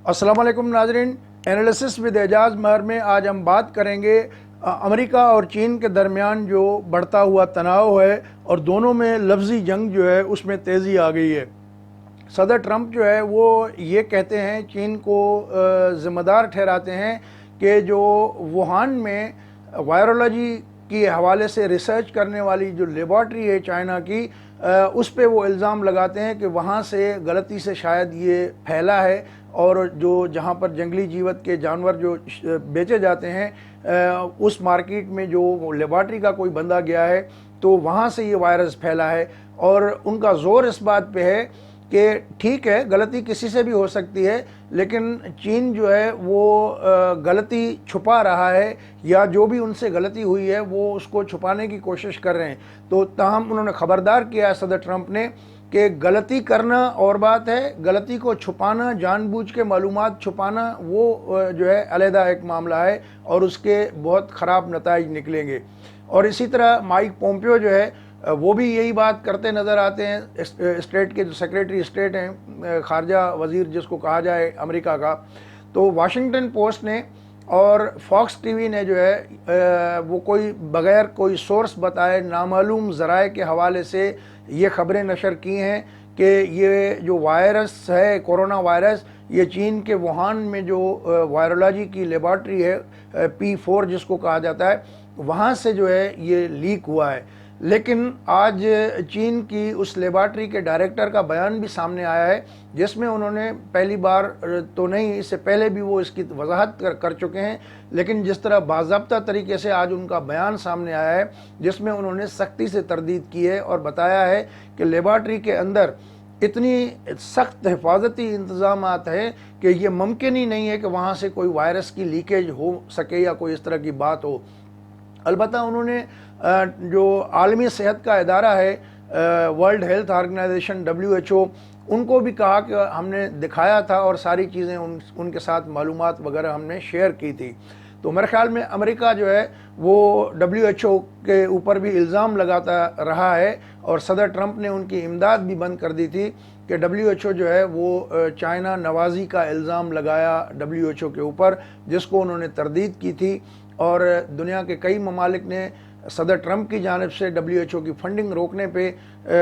अस्सलाम वालेकुम नाजरीन, एनालिसिस विद एजाज महर में आज हम बात करेंगे अमेरिका और चीन के दरमियान जो बढ़ता हुआ तनाव है और दोनों में लफ्ज़ी जंग जो है उसमें तेज़ी आ गई है। सदर ट्रंप जो है वो ये कहते हैं, चीन को ज़िम्मेदार ठहराते हैं कि जो वुहान में वायरोलॉजी के हवाले से रिसर्च करने वाली जो लेबॉर्ट्री है चाइना की, उस पे वो इल्ज़ाम लगाते हैं कि वहाँ से गलती से शायद ये फैला है और जो जहाँ पर जंगली जीवत के जानवर जो बेचे जाते हैं उस मार्केट में जो लेबॉर्ट्री का कोई बंदा गया है तो वहाँ से ये वायरस फैला है। और उनका ज़ोर इस बात पे है कि ठीक है, गलती किसी से भी हो सकती है, लेकिन चीन जो है वो गलती छुपा रहा है या जो भी उनसे गलती हुई है वो उसको छुपाने की कोशिश कर रहे हैं। तो ताहम उन्होंने ख़बरदार किया है सदर ट्रंप ने कि गलती करना और बात है, गलती को छुपाना, जानबूझ के मालूमात छुपाना वो जो है अलहदा एक मामला है और उसके बहुत ख़राब नताइज निकलेंगे। और इसी तरह माइक पोम्पियो जो है वो भी यही बात करते नज़र आते हैं। स्टेट के जो सेक्रेटरी स्टेट हैं, खारजा वज़ीर जिसको कहा जाए अमेरिका का, तो वाशिंगटन पोस्ट ने और फॉक्स टीवी ने जो है वो कोई बग़ैर कोई सोर्स बताए नामालूम ज़राए के हवाले से ये ख़बरें नशर की हैं कि ये जो वायरस है कोरोना वायरस, ये चीन के वुहान में जो वायरोलॉजी की लेबॉर्ट्री है P4 जिसको कहा जाता है, वहाँ से जो है ये लीक हुआ है। लेकिन आज चीन की उस लेबॉर्ट्री के डायरेक्टर का बयान भी सामने आया है जिसमें उन्होंने पहली बार तो नहीं, इससे पहले भी वो इसकी वजाहत कर चुके हैं, लेकिन जिस तरह बाज़ाब्ता तरीके से आज उनका बयान सामने आया है जिसमें उन्होंने सख्ती से तरदीद की है और बताया है कि लेबॉर्ट्री के अंदर इतनी सख्त हिफाजती इंतज़ामात हैं कि ये मुमकिन ही नहीं है कि वहाँ से कोई वायरस की लीकेज हो सके या कोई इस तरह की बात हो। अलबत्ता उन्होंने जो आलमी सेहत का इदारा है वर्ल्ड हेल्थ ऑर्गेनाइजेशन WHO, उनको भी कहा कि हमने दिखाया था और सारी चीज़ें उनके साथ मालूमात वगैरह हमने शेयर की थी। तो मेरे ख्याल में अमेरिका जो है वो WHO के ऊपर भी इल्ज़ाम लगाता रहा है और सदर ट्रंप ने उनकी इमदाद भी बंद कर दी थी कि WHO जो है वो चाइना नवाजी का इल्ज़ाम लगाया WHO के ऊपर, जिसको उन्होंने तरदीद की थी। और दुनिया के कई ममालिक ने सदर ट्रंप की जानिब से WHO की फंडिंग रोकने पे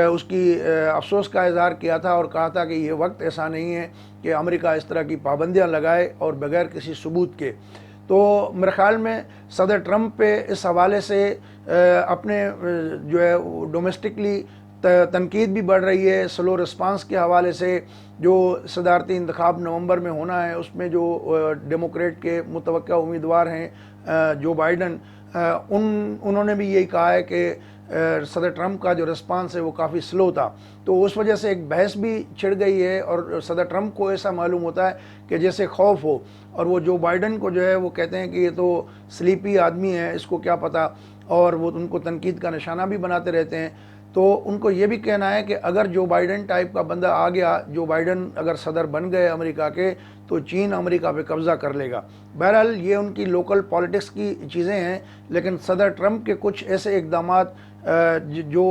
उसकी अफसोस का इज़हार किया था और कहा था कि ये वक्त ऐसा नहीं है कि अमेरिका इस तरह की पाबंदियां लगाए और बग़ैर किसी सबूत के। तो मेरे ख़्याल में सदर ट्रंप पे इस हवाले से अपने जो है डोमेस्टिकली तनकीद भी बढ़ रही है। स्लो रिस्पांस के हवाले से जो सदारती इंतखाब नवंबर में होना है उसमें जो डेमोक्रेट के मुतवक्का उम्मीदवार हैं जो बाइडन, उन्होंने भी यही कहा है कि सदर ट्रंप का जो रिस्पांस है वो काफ़ी स्लो था। तो उस वजह से एक बहस भी छिड़ गई है और सदर ट्रंप को ऐसा मालूम होता है कि जैसे खौफ हो, और वो जो बाइडन को जो है वो कहते हैं कि ये तो स्लीपी आदमी है, इसको क्या पता, और वो उनको तनकीद का निशाना भी बनाते रहते हैं। तो उनको ये भी कहना है कि अगर जो बाइडन टाइप का बंदा आ गया, जो बाइडन अगर सदर बन गए अमेरिका के, तो चीन अमेरिका पे कब्ज़ा कर लेगा। बहरहाल ये उनकी लोकल पॉलिटिक्स की चीज़ें हैं, लेकिन सदर ट्रंप के कुछ ऐसे इक़दामात जो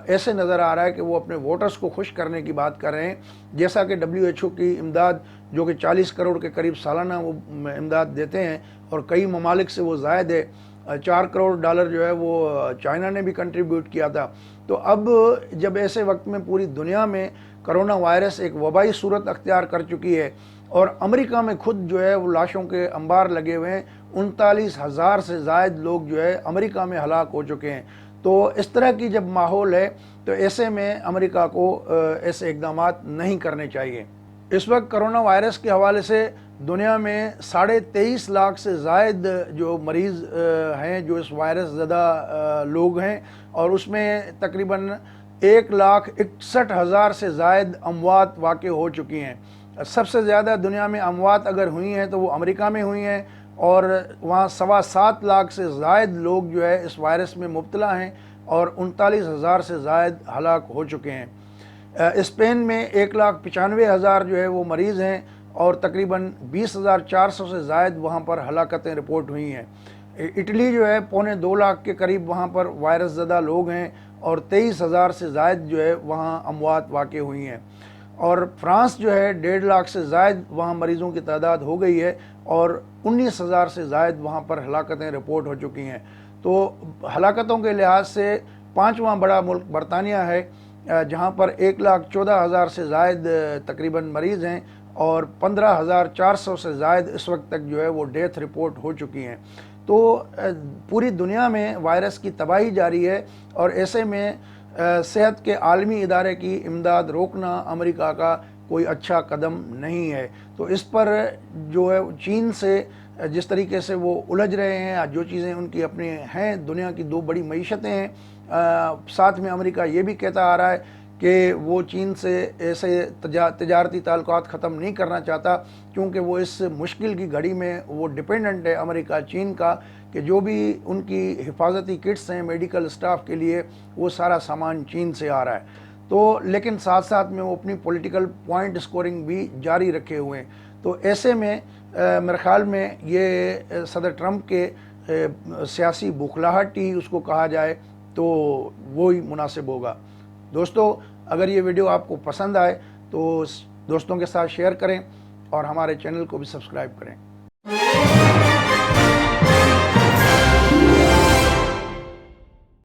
ऐसे नज़र आ रहा है कि वो अपने वोटर्स को खुश करने की बात कर रहे हैं। जैसा कि WHO की इमदाद जो कि 40 करोड़ के करीब सालाना वो इमदाद देते हैं और कई ममालिक से वो ज़ायद है, $4 करोड़ जो है वो चाइना ने भी कंट्रीब्यूट किया था। तो अब जब ऐसे वक्त में पूरी दुनिया में करोना वायरस एक वबाई सूरत अख्तियार कर चुकी है और अमेरिका में खुद जो है वो लाशों के अंबार लगे हुए हैं, 39,000 से ज़ायद लोग जो है अमेरिका में हलाक हो चुके हैं। तो इस तरह की जब माहौल है तो ऐसे में अमेरिका को ऐसे इक़दामात नहीं करने चाहिए। इस वक्त करोना वायरस के हवाले से दुनिया में 23.5 लाख से ज़ायद जो मरीज़ हैं, जो इस वायरस ज़दा लोग हैं, और उसमें तकरीबन 1,61,000 से ज़ायद अमवात वाक़ हो चुकी हैं। सबसे ज़्यादा दुनिया में अमवात अगर हुई हैं तो वो अमेरिका में हुई हैं और वहाँ 7.25 लाख से ज़ायद लोग जो है इस वायरस में मुब्तला हैं और 39,000 से ज़ायद हलाक हो चुके हैं। स्पेन में 1,95,000 जो है वो मरीज़ हैं और तकरीबन 20,400 से ज़ायद वहाँ पर हलाकतें रिपोर्ट हुई हैं। इटली जो है 2.25 लाख के करीब वहाँ पर वायरस ज़दा लोग हैं और 23,000 से ज़ायद जो है वहाँ अमवात वाक़ हुई हैं। اور فرانس جو ہے 1.5 لاکھ سے زائد وہاں مریضوں کی تعداد ہو گئی ہے اور 19,000 سے زائد وہاں پر ہلاکتیں رپورٹ ہو چکی ہیں۔ تو ہلاکتوں کے لحاظ سے 5واں بڑا ملک برطانیہ ہے، جہاں پر 1,14,000 سے زائد تقریباً مریض ہیں اور 15,400 سے زائد اس وقت تک جو ہے وہ ڈیتھ رپورٹ ہو چکی ہیں۔ تو پوری دنیا میں وائرس کی تباہی جاری ہے، اور ایسے میں صحت کے عالمی ادارے کی امداد روکنا امریکہ کا کوئی اچھا قدم نہیں ہے۔ تو اس پر جو ہے چین سے جس طریقے سے وہ الجھ رہے ہیں، جو چیزیں ان کی اپنی ہیں، دنیا کی 2 بڑی معیشتیں ہیں، ساتھ میں امریکہ یہ بھی کہتا آ رہا ہے کہ وہ چین سے ایسے تجارتی تعلقات ختم نہیں کرنا چاہتا، کیونکہ وہ اس مشکل کی گھڑی میں وہ ڈیپینڈنٹ ہے امریکہ چین کا، کہ جو بھی ان کی حفاظتی کٹس ہیں میڈیکل اسٹاف کے لیے، وہ سارا سامان چین سے آ رہا ہے۔ تو لیکن ساتھ ساتھ میں وہ اپنی پولیٹیکل پوائنٹ اسکورنگ بھی جاری رکھے ہوئے ہیں۔ تو ایسے میں میرے خیال میں یہ صدر ٹرمپ کے سیاسی بوکھلاہٹ ہی اس کو کہا جائے تو وہی مناسب ہوگا۔ دوستو، اگر یہ ویڈیو آپ کو پسند آئے تو دوستوں کے ساتھ شیئر کریں اور ہمارے چینل کو بھی سبسکرائب کریں۔